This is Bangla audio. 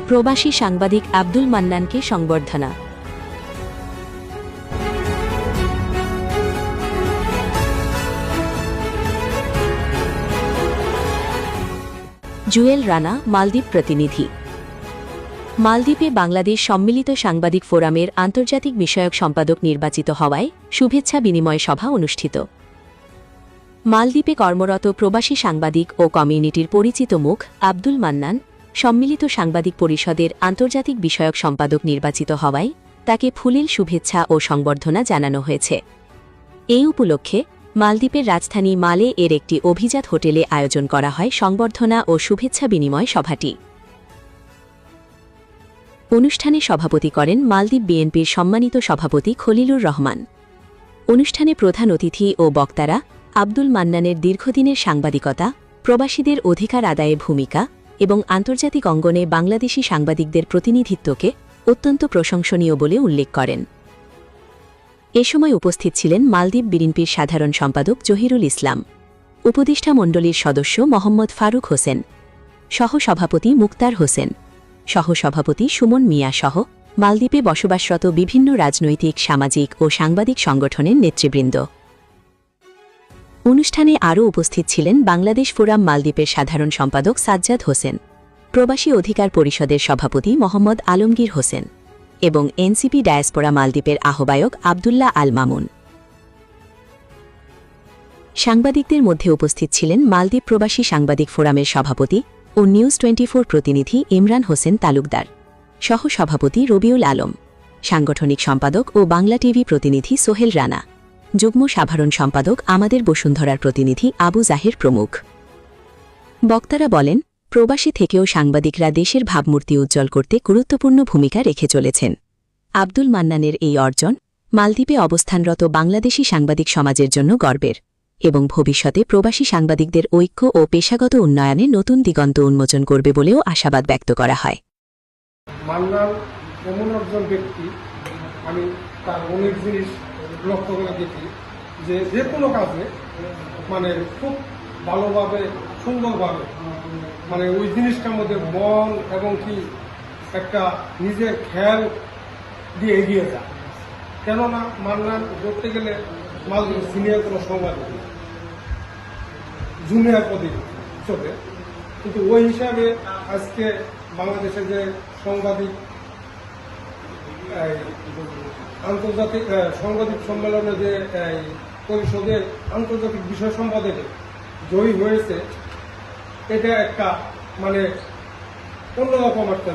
প্রবাসী সাংবাদিক আব্দুল মান্নানকে সংবর্ধনা। জুয়েল রানা, মালদ্বীপ প্রতিনিধি। মালদ্বীপে বাংলাদেশ সম্মিলিত সাংবাদিক ফোরামের আন্তর্জাতিক বিষয়ক সম্পাদক নির্বাচিত হওয়ায় শুভেচ্ছা বিনিময় সভা অনুষ্ঠিত। মালদ্বীপে কর্মরত প্রবাসী সাংবাদিক ও কমিউনিটির পরিচিত মুখ আব্দুল মান্নান সম্মিলিত সাংবাদিক পরিষদের আন্তর্জাতিক বিষয়ক সম্পাদক নির্বাচিত হওয়ায় তাকে ফুলেল শুভেচ্ছা ও সংবর্ধনা জানানো হয়েছে। এই উপলক্ষে মালদ্বীপের রাজধানী মালে এর একটি অভিজাত হোটেলে আয়োজন করা হয় সংবর্ধনা ও শুভেচ্ছা বিনিময় সভাটি। অনুষ্ঠানে সভাপতি করেন মালদ্বীপ বিএনপির সম্মানিত সভাপতি খলিলুর রহমান। অনুষ্ঠানে প্রধান অতিথি ও বক্তারা আব্দুল মান্নানের দীর্ঘদিনের সাংবাদিকতা, প্রবাসীদের অধিকার আদায়ে ভূমিকা এবং আন্তর্জাতিক অঙ্গনে বাংলাদেশি সাংবাদিকদের প্রতিনিধিত্বকে অত্যন্ত প্রশংসনীয় বলে উল্লেখ করেন। এ সময় উপস্থিত ছিলেন মালদ্বীপ বিএনপির সাধারণ সম্পাদক জহিরুল ইসলাম, উপদেষ্টা মণ্ডলীর সদস্য মোহাম্মদ ফারুক হোসেন, সহ-সভাপতি মুক্তার হোসেন, সহ-সভাপতি সুমন মিয়া সহ মালদ্বীপে বসবাসরত বিভিন্ন রাজনৈতিক, সামাজিক ও সাংবাদিক সংগঠনের নেতৃবৃন্দ। অনুষ্ঠানে আরও উপস্থিত ছিলেন বাংলাদেশ ফোরাম মালদ্বীপের সাধারণ সম্পাদক সাজ্জাদ হোসেন, প্রবাসী অধিকার পরিষদের সভাপতি মোহাম্মদ আলমগীর হোসেন এবং এনসিপি ডায়াসপোরা মালদ্বীপের আহ্বায়ক আবদুল্লাহ আল মামুন। সাংবাদিকদের মধ্যে উপস্থিত ছিলেন মালদ্বীপ প্রবাসী সাংবাদিক ফোরামের সভাপতি ও নিউজ 24 প্রতিনিধি ইমরান হোসেন তালুকদার, সহ-সভাপতি রবিউল আলম, সাংগঠনিক সম্পাদক ও বাংলা টিভি প্রতিনিধি সোহেল রানা, যুগ্ম সাধারণ সম্পাদক আমাদের বসুন্ধরার প্রতিনিধি আবু জাহের প্রমুখ। বক্তারা বলেন, প্রবাসী থেকেও সাংবাদিকরা দেশের ভাবমূর্তি উজ্জ্বল করতে গুরুত্বপূর্ণ ভূমিকা রেখে চলেছেন। আব্দুল মান্নানের এই অর্জন মালদ্বীপে অবস্থানরত বাংলাদেশি সাংবাদিক সমাজের জন্য গর্বের এবং ভবিষ্যতে প্রবাসী সাংবাদিকদের ঐক্য ও পেশাগত উন্নয়নে নতুন দিগন্ত উন্মোচন করবে বলেও আশাবাদ ব্যক্ত করা হয়। মান্নান এমন একজন ব্যক্তি, আমি তার অনেক জিনিস লক্ষ্য করে দেখি যে কোনো কাজে খুব ভালোভাবে, সুন্দরভাবে ওই জিনিসটার মধ্যে মন এবং কি একটা নিজের খেয়াল দিয়ে এগিয়ে যায়। কেননা মান্নান ধরতে গেলে মালদ্বীপ সিনিয়র কোনো সাংবাদিক, জুনিয়র চলে, কিন্তু ওই হিসাবে আজকে বাংলাদেশের যে সাংবাদিক আন্তর্জাতিক সাংবাদিক সম্মেলনে যে পরিষদের আন্তর্জাতিক বিষয় সম্পাদকে জয়ী হয়েছে, এটা একটা অন্যরকম একটা